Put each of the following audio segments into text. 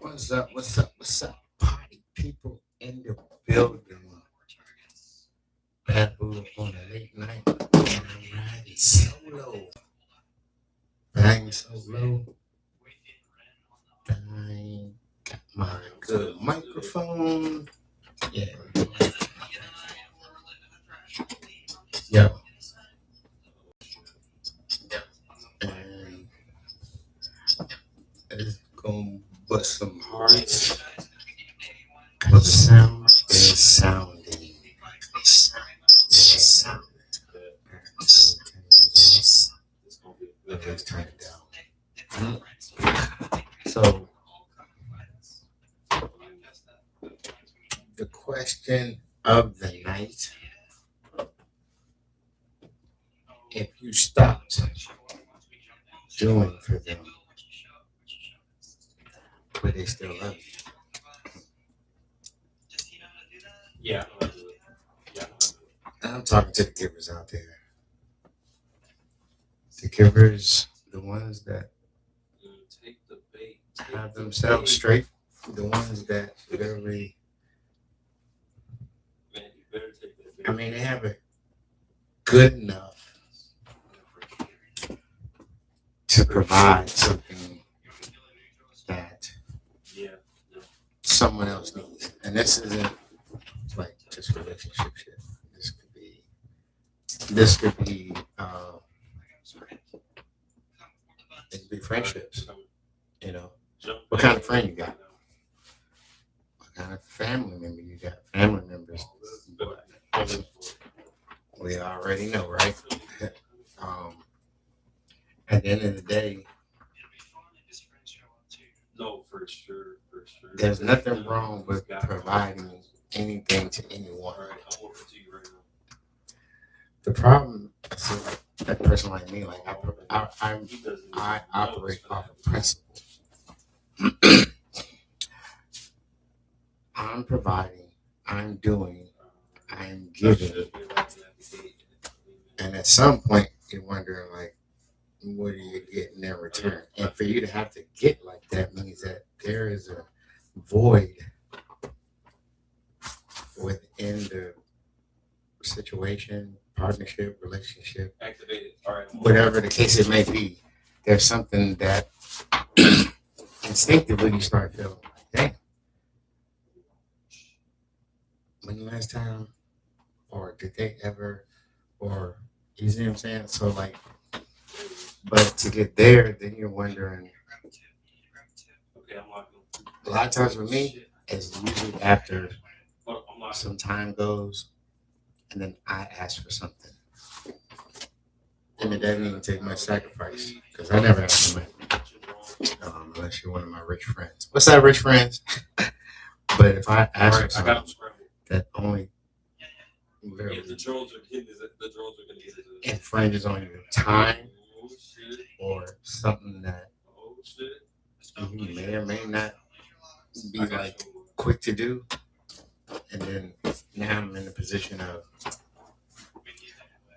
What's up? What's up? What's up? Party people in the building. Bad Boo on a late night. And I'm riding solo. Riding solo. I got my good microphone. Yeah. Yo. And it's gonna bust some hearts. Cause the sound is sounding. Yeah. Let's turn it down. So the question of the night: if you stopped doing for them, but they still love you. I'm talking to the givers out there. The givers, the ones that have themselves straight, the ones that literally, I mean, they have it good enough to provide something that someone else needs. And this isn't like just relationship shit. This could be it could be friendships. You know, what kind of friend you got? What kind of family member you got? Family members. We already know, right? um, at the end of the day, there's nothing wrong with providing anything to anyone. The problem, see, like that person like me, like I operate off of principle. I'm providing, I'm doing, I'm giving, and at some point you're wondering like, what are you getting in return? And for you to have to get like that means that there is a void within the situation, partnership, relationship, whatever the case it may be. There's something that instinctively you start feeling like, dang, when the last time, or did they ever, or you see what I'm saying? So like, but to get there, then you're wondering. A lot of times with me, it's usually after some time goes, and then I ask for something, and it doesn't even take much sacrifice because I never ask for money, unless you're one of my rich friends. What's up, rich friends? But if I ask for something that only literally infringes on your time or something that you may or may not be like quick to do, and then now I'm in the position of,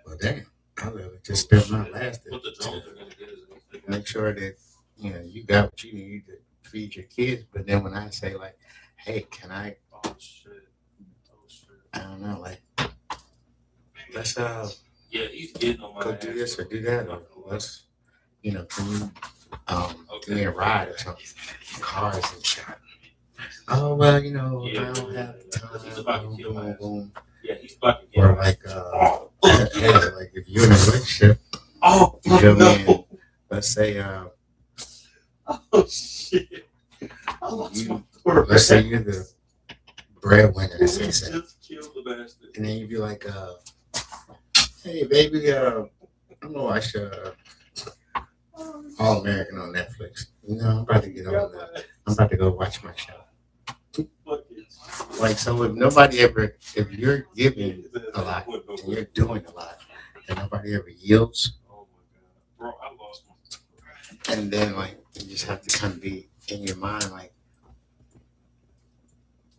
well, dang, I literally just spent my last day to make sure that you got what you need to feed your kids. But then when I say like, hey, can I don't know, like, let's go do this or do that, or let's can you give me a ride or something? Cars and shit. Oh well, I don't have time. Boom, boom, boom. Or like, hey, like if you're in a relationship, you feel me? And let's say, let's say you're the breadwinner, and then you'd be like, hey baby, I'm gonna watch All American on Netflix. I'm about to get on that. I'm about to go watch my show. Like, so if you're giving a lot and you're doing a lot, and nobody ever yields, and then like you just have to kind of be in your mind like,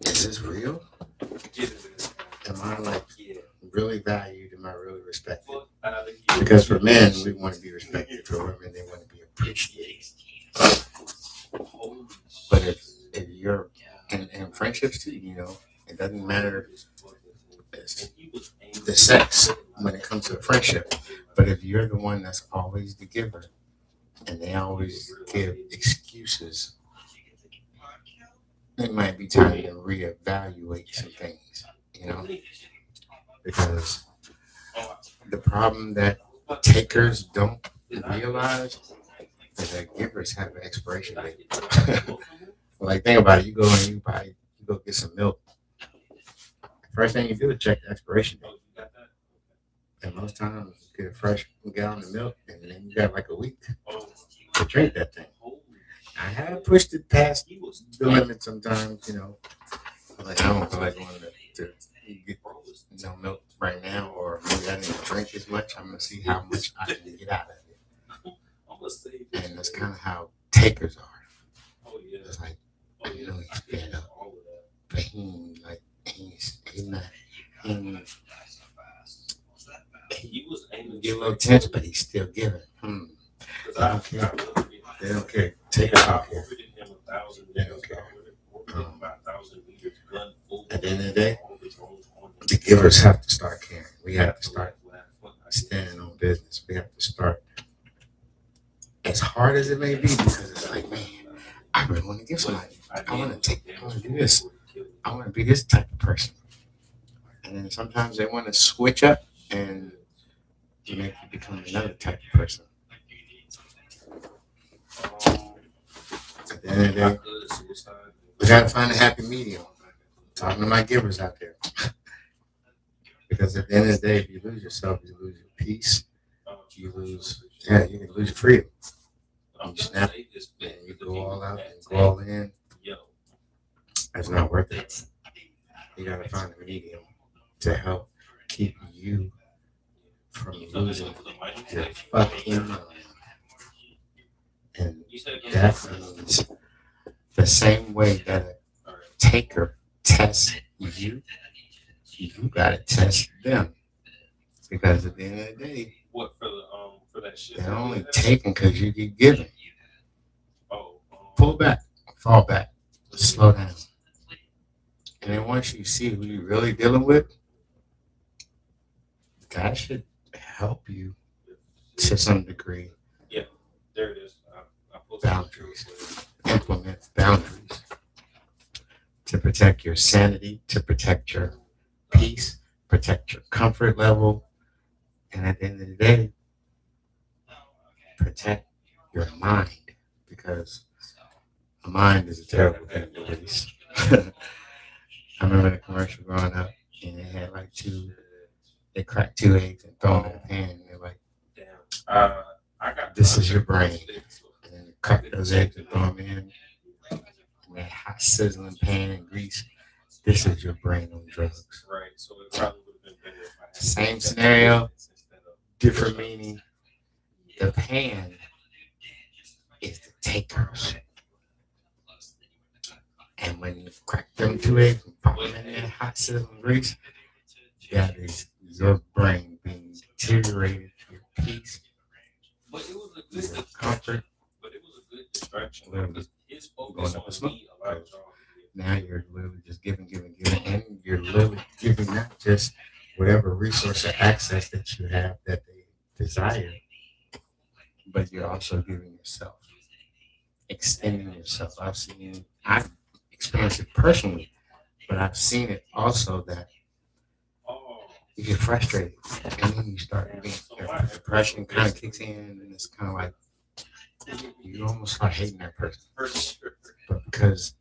is this real? Am I like really valued? Am I really respected? Because for men, we want to be respected. For women, they want to be appreciated. But if you're in friendships too, it doesn't matter the sex when it comes to a friendship. But if you're the one that's always the giver and they always give excuses, it might be time to reevaluate some things, because the problem that takers don't realize is that givers have an expiration date. Like, think about it. You go and you go get some milk. First thing you do is check the expiration date. And most times you get a fresh gallon of milk and then you got like a week to drink that thing. I have pushed it past the limit sometimes, like I don't feel like going to get no milk right now, or maybe I didn't drink as much. I'm gonna see how much I can get out of it. And that's kind of how takers are. It's like, he's fed up, but he's not. He get a little tense, but he's still giving. They don't care. They don't care. Takers don't care. They don't care. At the end of the day, the givers have to start caring. We have to start standing on business. We have to start, as hard as it may be, because it's like, man, I really want to give somebody. I want to do this. I want to be this type of person. And then sometimes they want to switch up and make you become another type of person. At the end of the day, we got to find a happy medium. Talking to my givers out there. Because at the end of the day, if you lose yourself, you lose your peace. You can lose your freedom. You snap and you go all out and go all in. That's not worth it. You got to find a medium to help keep you from losing your fucking mind. And that means the same way that a taker tests you, you gotta test them. Because at the end of the day, they're only taking because you keep giving. Pull back, fall back, slow down. And then once you see who you're really dealing with, that should help you to some degree. Boundaries. Implement boundaries to protect your sanity, to protect your peace, protect your comfort level, and at the end of the day, protect your mind, because a mind is a terrible thing to waste. I remember the commercial growing up, and they had like they cracked 2 eggs and throw them in a pan, and they're like, this is your brain. And then they crack those eggs and throw them in that hot sizzling pan and grease. This is your brain on drugs. Same scenario, different meaning. The pan is the takers. And when you crack them 2 eggs and pop them in that hot sizzling grease, that is your brain being deteriorated, your peace, your comfort, literally going up a smoke. Now you're literally just giving, and you're literally giving not just whatever resource or access that you have that they desire, but you're also giving yourself, extending yourself. I've experienced it personally, but I've seen it also that you get frustrated and then you start being, depression kind of kicks in, and it's kind of like you almost start hating that person. But because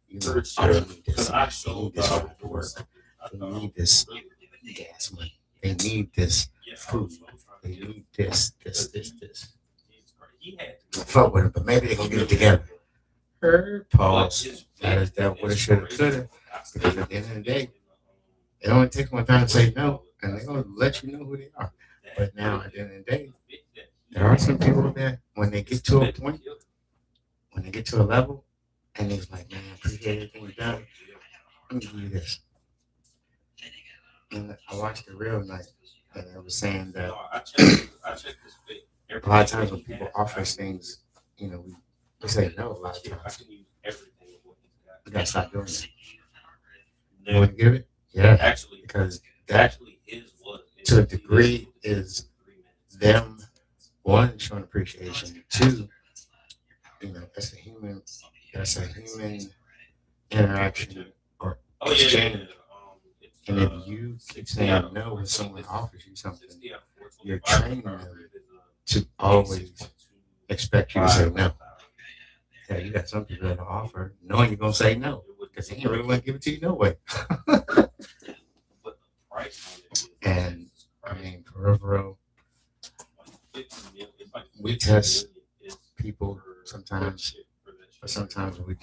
oh, they need this, they need this work, they need this gas money, they need this food, they need this. I fuck with it, but maybe they're gonna get it together. Pause. That is that what it should have, could have. Because at the end of the day, it only takes one time to say no, and they're gonna let you know who they are. But now at the end of the day, there are some people that when they get to a point, when they get to a level, and they're like, man, I appreciate everything you've done. Let me give you this. And I watched it real nice. and it was saying that a lot of times when people offer us things, we say no a lot of times. We gotta stop doing that. You want to give it? Yeah, because that to a degree is them one showing appreciation. Two, that's a human interaction or exchange. And if you keep saying no when someone offers you something, you're training them to always expect you to say no. Yeah, you got some people that'll offer knowing you're gonna say no because they ain't really want to give it to you no way. And I mean, for real, we test people sometimes, but sometimes we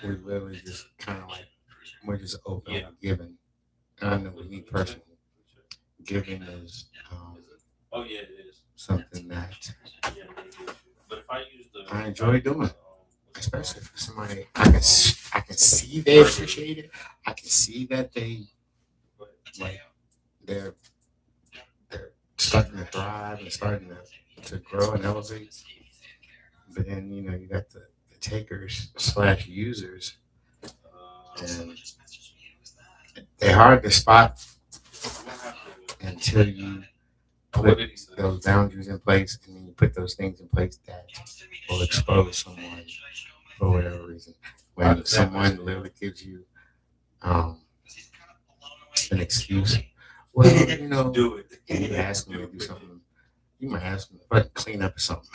literally just kind of like we're just open to giving. And I know with me personally, giving is something that I enjoy doing, especially for somebody I can see they appreciate it. I can see that like they're they're starting to thrive and starting to grow and elevate. But then you got the takers slash users, and they're hard to spot until you put those boundaries in place, and then you put those things in place that will expose someone for whatever reason. When someone literally gives you um, an excuse, well, and you ask them to do something, you might ask them to clean up or something.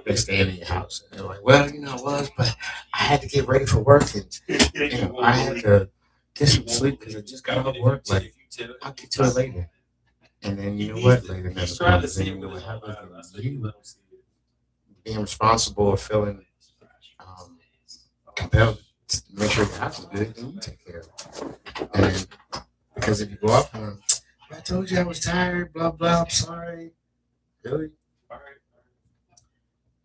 They staying in your house, and they're like, well, I was, but I had to get ready for work, and I had to get some sleep because I just got off work. Like, I'll get to it later. And then you know what? Later never comes. And you know what happens? And you being responsible or feeling um, compelled to make sure your house is good, then you take care of it. And because if you go off on, I told you I was tired, blah blah. I'm sorry. Really?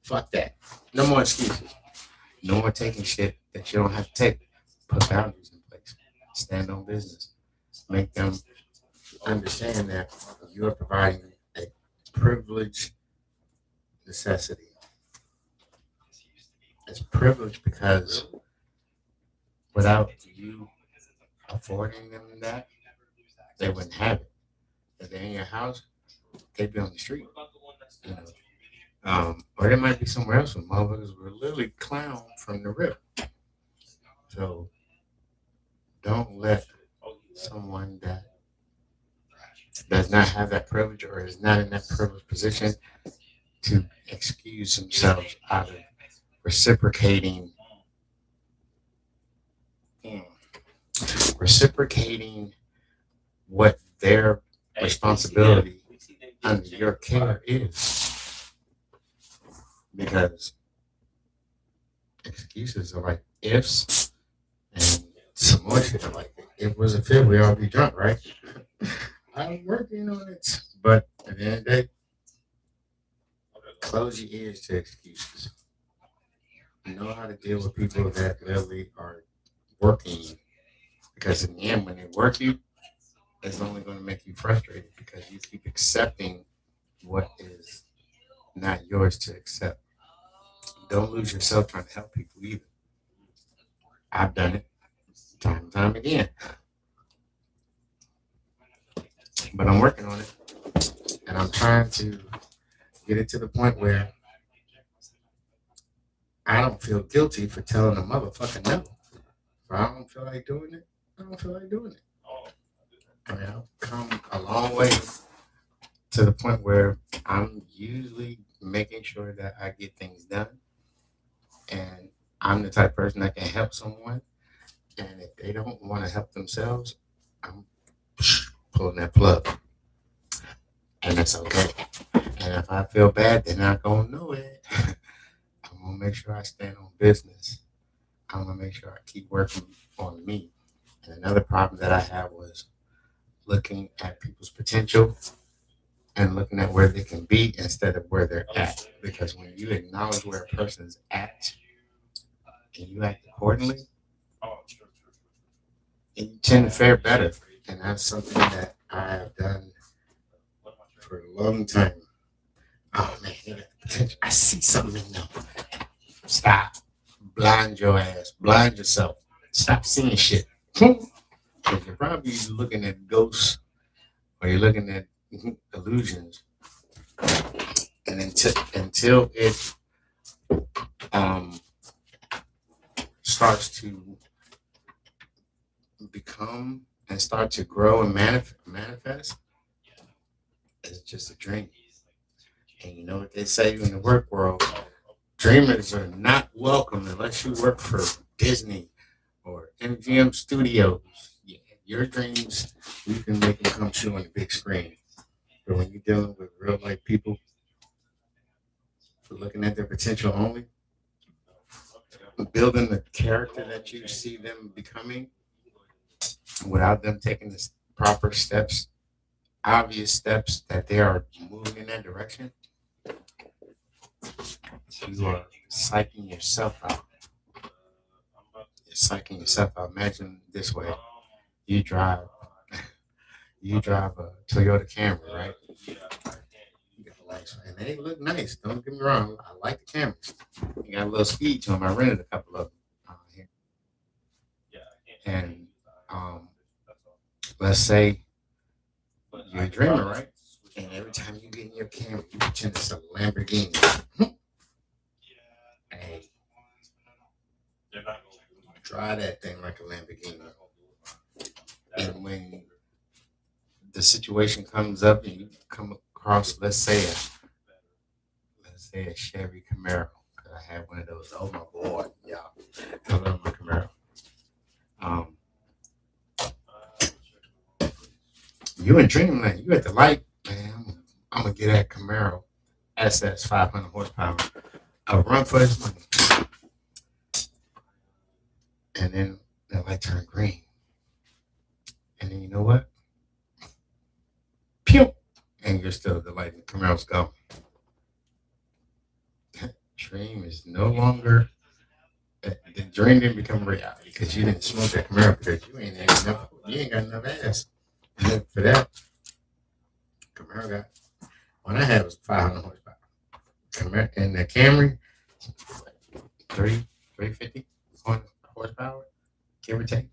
Fuck that. No more excuses. No more taking shit that you don't have to take. Put boundaries in place. Stand on business. Make them understand that you're providing a privileged necessity. It's privileged because without you affording them that, they wouldn't have it. If they're in your house, they'd be on the street. You know. Or they might be somewhere else where motherfuckers were literally clown from the rip. So don't let someone that does not have that privilege or is not in that privileged position to excuse themselves out of reciprocating mm, reciprocating what their responsibility under your care is. Because excuses are like ifs and some more shit are like if it was a fit, we all be drunk, right? I'm working on it. But at the end of the day, close your ears to excuses. Know how to deal with people that literally are working you. Because in the end, when they work you, it's only going to make you frustrated because you keep accepting what is not yours to accept. Don't lose yourself trying to help people either. I've done it time and time again, but I'm working on it, and I'm trying to get it to the point where I don't feel guilty for telling a motherfucker no. If I don't feel like doing it, I don't feel like doing it. I mean, I've come a long way to the point where I'm usually making sure that I get things done, and I'm the type of person that can help someone. And if they don't want to help themselves, I'm pulling that plug, and that's okay. And if I feel bad, they're not gonna know it. I'm gonna make sure I stand on business. I'm gonna make sure I keep working on me. And another problem that I had was looking at people's potential and looking at where they can be instead of where they're at. Because when you acknowledge where a person's at and you act accordingly, and you tend to fare better. And that's something that I have done for a long time. Oh man, they got the potential. I see something in them. Stop. Blind your ass. Blind yourself. Stop seeing shit. Because you're probably looking at ghosts or you're looking at illusions. And until it um, starts to become and start to grow and manifest, it's just a dream. And you know what they say in the work world? Dreamers are not welcome unless you work for Disney or MGM Studios. Yeah, your dreams, you can make them come true on the big screen. But when you're dealing with real life people looking at their potential only, building the character that you see them becoming without them taking the proper steps, obvious steps that they are moving in that direction, you are psyching yourself out. You're psyching yourself out. Imagine this way: you drive, you drive a Toyota Camry, right? You got the lights, and they look nice. Don't get me wrong. I like the Camrys. You got a little speed to them. I rented a couple of them here, and let's say you're a dreamer, right? And every time you get in your Camry, you pretend it's a Lamborghini. Hey, drive that thing like a Lamborghini. And when the situation comes up and you come across, let's say a Chevy Camaro, because I have one of those. Oh my boy, yeah, I love my Camaro. Um, you in dreamland, you at the light, man. I'm gonna get that Camaro SS 500 horsepower. I'll run for his money, and then that light turn green, and then you know what? Pew, and you're still at the light, and the Camaro's gone. Dream is no longer the dream didn't become reality because you didn't smoke that Camaro because you ain't got enough ass. And for that, Camaro got when I had was 500 horsepower. Camaro and the Camry, three 350 horsepower, give or take.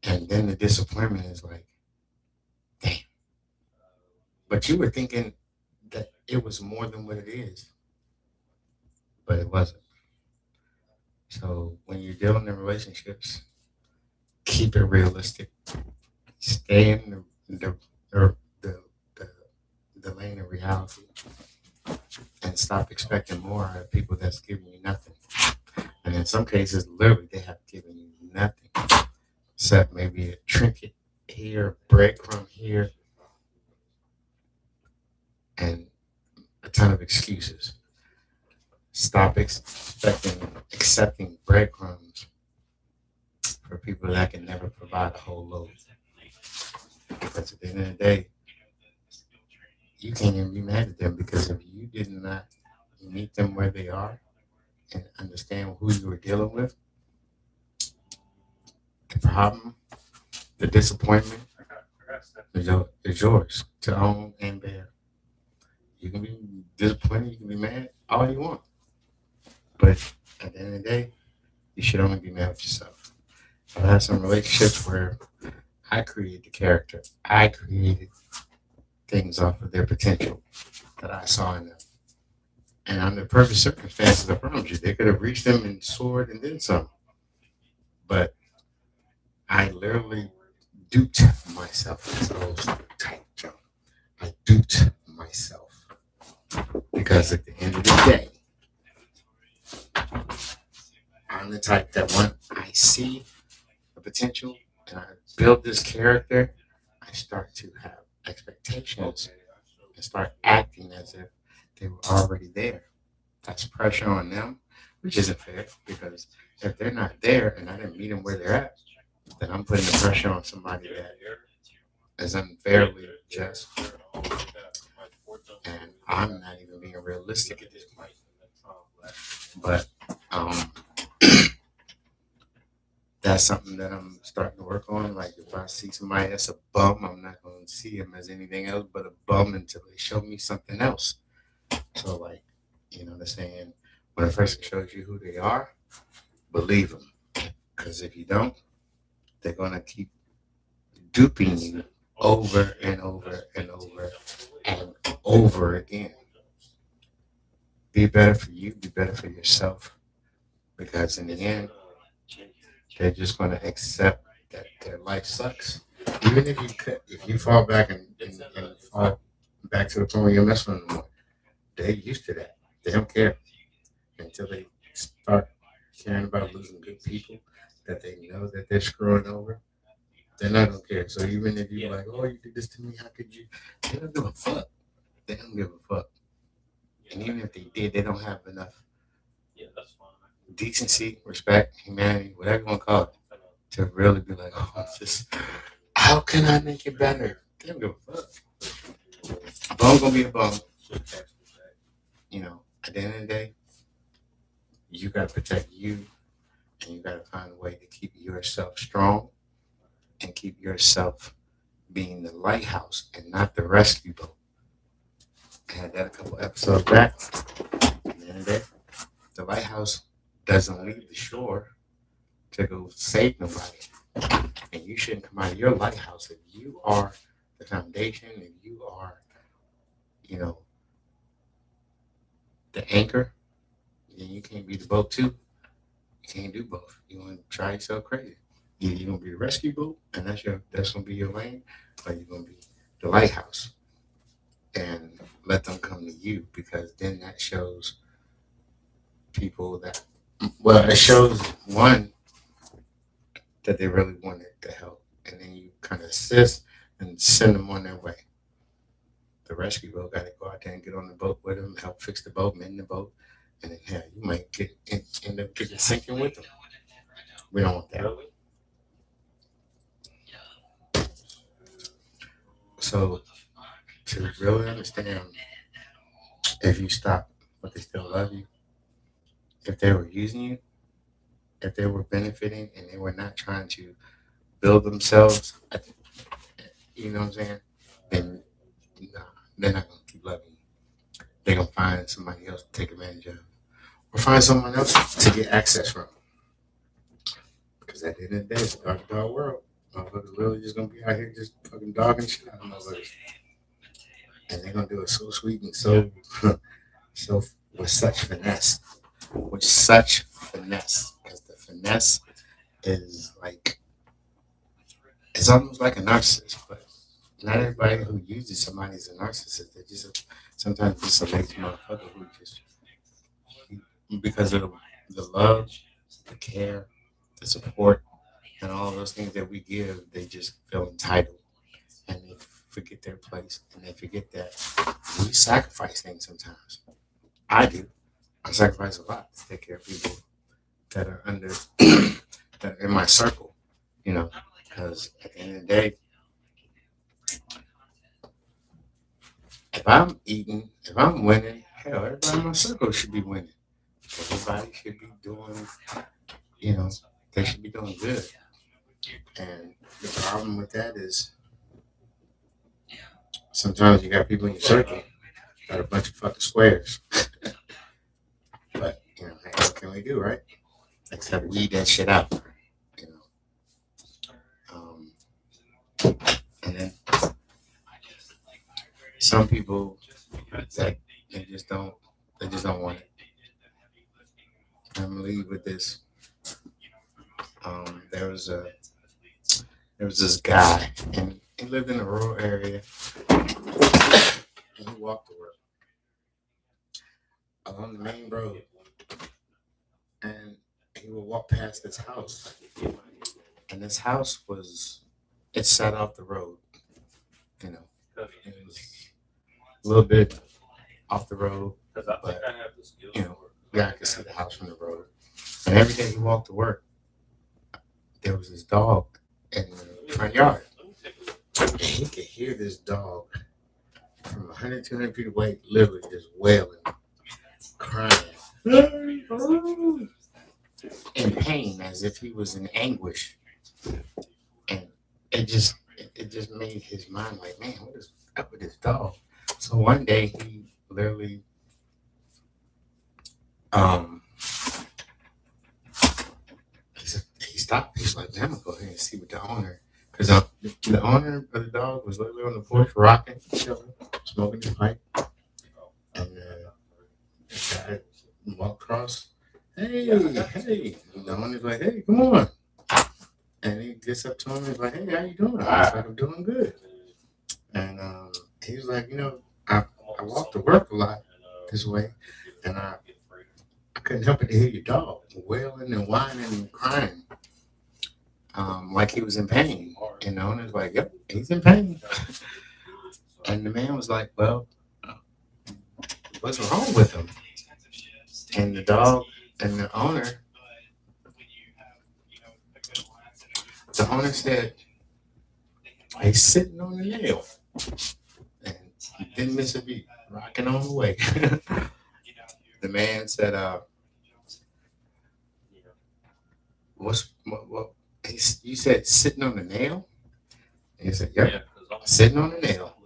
And then the disappointment is like, damn. But you were thinking that it was more than what it is, but it wasn't. So when you're dealing in relationships, keep it realistic. Stay in the, the, the, the lane of reality and stop expecting more out of people that's giving you nothing. And in some cases, literally, they have given you nothing except maybe a trinket here, breadcrumb here, and a ton of excuses. Stop accepting breadcrumbs for people that can never provide a whole load. Because at the end of the day, you can't even be mad at them because if you did not meet them where they are and understand who you were dealing with, the problem, the disappointment is yours to own and bear. You can be disappointed, you can be mad, all you want. But at the end of the day, you should only be mad with yourself. I've had some relationships where I created the character. I created things off of their potential that I saw in them. And under perfect circumstances, I promise you, they could have reached them and soared and then some. But I literally duped myself. That's the whole tight jump. I duped myself. Because at the end of the day, I'm the type that when I see the potential and I build this character, I start to have expectations and start acting as if they were already there. That's pressure on them, which isn't fair because if they're not there and I didn't meet them where they're at, then I'm putting the pressure on somebody that is unfairly just. And I'm not even being realistic at this point. But um, that's something that I'm starting to work on. Like if I see somebody that's a bum, I'm not going to see him as anything else but a bum until they show me something else. So like, they're saying when a person shows you who they are, believe them. Because if you don't, they're going to keep duping you over and over and over and over again. Be better for you. Be better for yourself. Because in the end, they're just going to accept that their life sucks. Even if you fall back and fall back to the point where you're messing with them, they're used to that. They don't care until they start caring about losing good people that they know that they're screwing over. They're not gonna care. So even if you're like, oh, you did this to me, how could you? They don't give a fuck. They don't give a fuck. And even if they did, they don't have enough decency, respect, humanity, whatever you want to call it, to really be like, oh, it's just, how can I make it better? They don't give a fuck. A bum gonna be a bum. At the end of the day, you gotta protect you, and you gotta find a way to keep yourself strong and keep yourself being the lighthouse and not the rescue boat. I had that a couple episodes back. At the end of the day, the lighthouse doesn't leave the shore to go save nobody. And you shouldn't come out of your lighthouse if you are the foundation, if you are, the anchor, then you can't be the boat too. You can't do both. You want to try yourself crazy. Either you're gonna be the rescue boat, and that's gonna be your lane, or you're gonna be the lighthouse and let them come to you, because then that shows people that, well, it shows one that they really wanted the help, and then you kind of assist and send them on their way. The rescue boat got to go out there and get on the boat with them, help fix the boat, mend the boat, and then you might end up getting sinking with them. We don't want that. So to really understand, if you stop, but they still love you, if they were using you, if they were benefiting, and they were not trying to build themselves, you know what I'm saying? Then nah, they're not gonna keep loving you. They're gonna find somebody else to take advantage of, or find someone else to get access from. Because at the end of the day, it's a dog world. Motherfuckers really just gonna be out here just fucking dogging shit out of motherfuckers, and they're gonna do it so sweet and so so with such finesse, because the finesse is like, it's almost like a narcissist, but not everybody who uses somebody is a narcissist. They're just sometimes just a lazy motherfucker who just, because of the love, the care, the support, and all those things that we give, they just feel entitled, and they forget their place, and they forget that we sacrifice things sometimes. I do. I sacrifice a lot to take care of people that are under that are in my circle, because at the end of the day, if I'm eating, if I'm winning, hell, everybody in my circle should be winning. Everybody should be doing, you know, they should be doing good. And the problem with that is sometimes you got people in your circle that are a bunch of fucking squares. But, hey, what can we do, right? Except weed that shit out, you know. And then some people that they just don't want it. I'm gonna leave with this. Um, there was a there was this guy, and he lived in a rural area, and he walked to work along the main road, and he would walk past this house, and this house it sat off the road, you know, it was a little bit off the road, but yeah, I could see the house from the road. And every day he walked to work, there was this dog in the front yard, and he could hear this dog from 100, 200 feet away, literally just wailing, crying. in pain, as if he was in anguish, and it just made his mind like, man, what is up with this dog? So one day he literally um he stopped. He's like, man, I'm gonna go ahead and see what the owner, because the owner of the dog was literally on the porch rocking, chilling, smoking his pipe, and the guy walked across. Hey, hey! And the owner's like, hey, come on. And he gets up to him and he's like, hey, how you doing? I was like, I'm doing good. And he was like, I walk to work a lot this way, and I couldn't help but to hear your dog wailing and whining and crying, like he was in pain. And the owner's like, yep, he's in pain. And the man was like, well, what's wrong with him? And the dog and the owner said, he's sitting on the nail. And he didn't miss a beat, rocking on the way. The man said, what you said sitting on the nail? And he said, yep, sitting on the nail.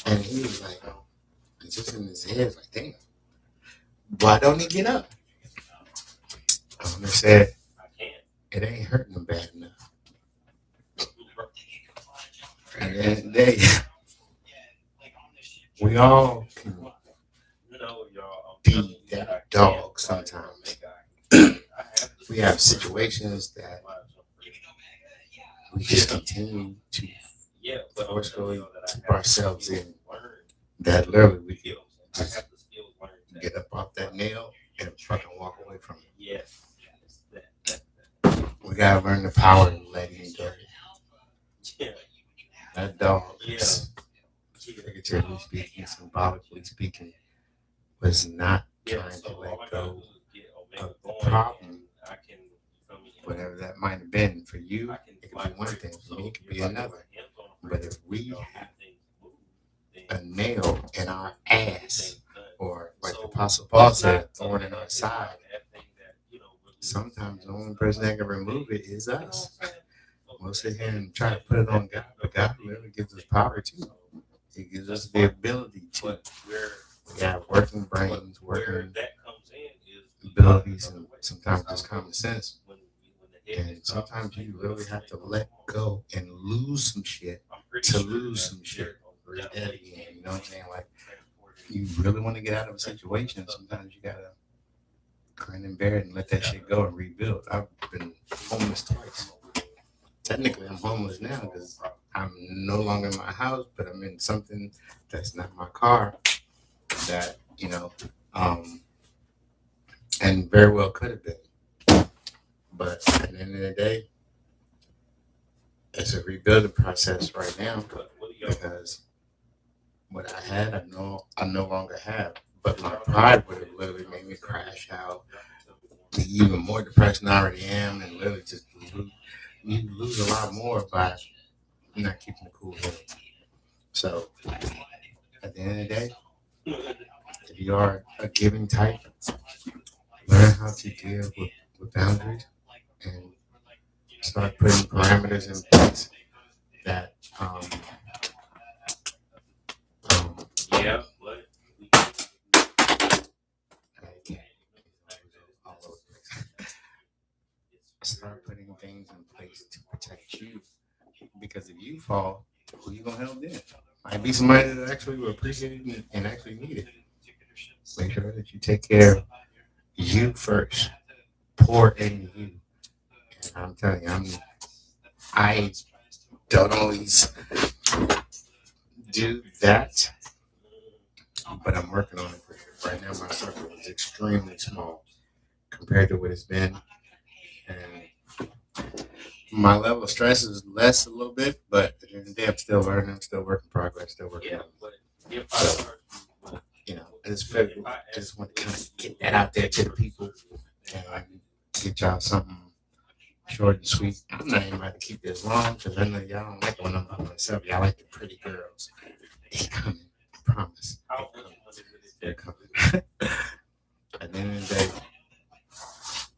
And he was like, it's just in his head, like, damn, why don't he get up? The owner said, it ain't hurting him bad enough. At the end of the day, we all can be that dog sometimes. We have situations that we just continue to forcefully keep ourselves in, that literally we can just get up off that nail and fucking walk away from it. We gotta learn the power of letting go. That dog is, figuratively speaking, symbolically speaking, was not trying to let go of the problem, whatever that might have been. For you, it could be one thing. For me, it could be another. But if we have a nail in our ass, or like the Apostle Paul said, a thorn in our side, sometimes the only person that can remove it is us. We'll sit here and try to put it on God, but God literally gives us power too. He gives us the ability to. We have working brains, working abilities, and sometimes just common sense. And sometimes you literally have to let go and lose some shit to lose some shit. Read that again. You know what I'm saying? Like, you really want to get out of a situation, sometimes you gotta grin and bear it and let that shit go and rebuild. I've been homeless twice. Technically, I'm homeless now because I'm no longer in my house, but I'm in something that's not my car. That and very well could have been. But at the end of the day, it's a rebuilding process right now because what I had, I no longer have. But my pride would have literally made me crash out, be even more depressed than I already am, and literally just lose a lot more by not keeping the cool head. So at the end of the day, if you are a giving type, learn how to deal with boundaries and start putting parameters in place that yeah. Start putting things in place to protect you. Because if you fall, who you gonna help then? Might be somebody that actually will appreciate it and actually need it. Make sure that you take care of you first. Pour into you. And I'm telling you, I don't always do that, but I'm working on it. Right now, my circle is extremely small compared to what it's been, and my level of stress is less a little bit. But at the end of the day, I'm still learning. I'm still work in progress. Still working on it. So, I just want to kind of get that out there to the people and get y'all something short and sweet. I'm not even about to keep this long because I know y'all don't like when I'm by myself. Y'all like the pretty girls. They coming. I promise. They're coming. At the end of the day,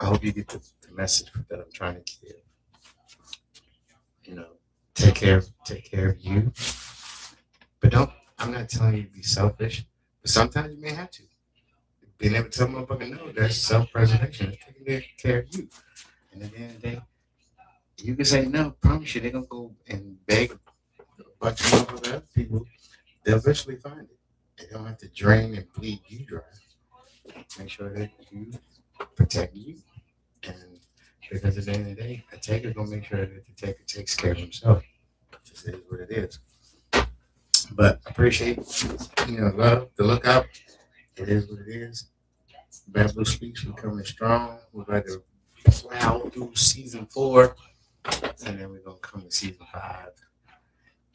I hope you get to the message that I'm trying to give. You know, take care of you. But don't. I'm not telling you to be selfish. But sometimes you may have to. Being able to tell motherfucker no, that's self-preservation. It's taking care of you. And at the end of the day, you can say no. Promise you, they're gonna go and beg a bunch of other people. They'll eventually find it. They don't have to drain and bleed you dry. Make sure that you protect you. And because at the end of the day, a taker gonna make sure that the taker takes care of himself. Just is what it is. But I appreciate, love, the lookout. It is what it is. Bamboo Speaks, we're coming strong. We're about to plow through season 4. And then we're gonna come to season 5.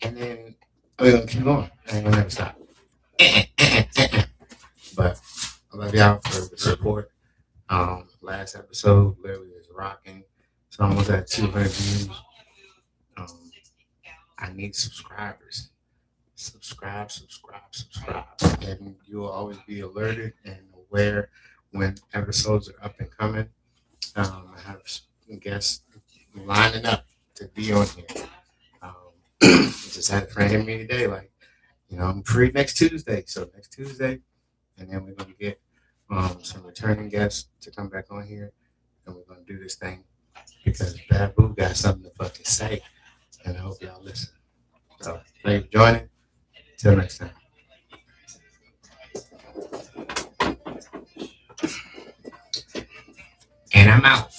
And then we're gonna keep going. I ain't gonna never stop. But I love y'all for the support. Last episode literally is rocking. It's almost at 200 views. I need subscribers. Subscribe. And you'll always be alerted and aware when episodes are up and coming. I have guests lining up to be on here. Just had a friend hit me today, like, I'm free next Tuesday. So next Tuesday, and then we're going to get some returning guests to come back on here, and we're going to do this thing because Bad Boo got something to fucking say, and I hope y'all listen. So thank you for joining. Till next time. And I'm out.